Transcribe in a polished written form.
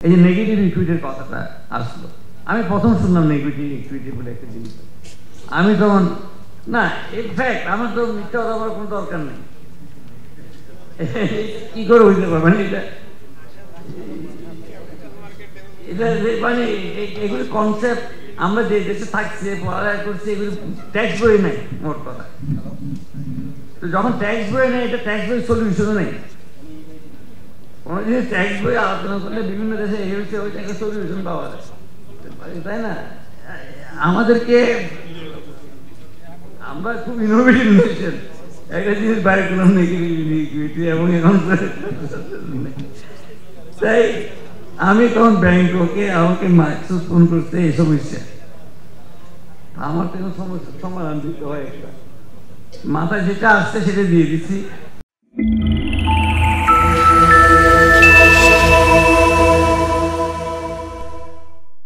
এই যে নেগেটিভ ইকুইটির কথাটা আসলো, আমি প্রথম শুনলাম নেগেটিভ ইকুইটি বলে একটা জিনিস। আমি তখন না, ইনফ্যাক্ট আমার তো মিথ্যা কথা বলার কোনো দরকার নেই। কি করে হইতে পারবে মানে এটা এটা মানে এগুলি কনসেপ্ট আমরা যে দেশে থাকছি পড়ালেখা করছি এগুলি ট্যাক্স বই নেই মোট কথা। তো যখন ট্যাক্স বই নেই, এটা ট্যাক্স বই সলিউশনও নেই। কোনো জিনিস ট্যাক্স বই আলোচনা করলে বিভিন্ন দেশে এই হচ্ছে ওই একটা সলিউশন পাওয়া যায়, তাই না? আমাদেরকে আমরা খুব ইনোভেটিভ নেশন, একটা জিনিস বাইরে করলাম নেগেটিভিটি এবং এখন তাই আমি তখন ব্যাংককে আমাকে মাকসুদ ফোন করতে এই সমস্যা, আমার তো সমস্যার সমাধান দিতে হয়, একটা মাথায় যেটা আসছে সেটা দিয়ে দিচ্ছি।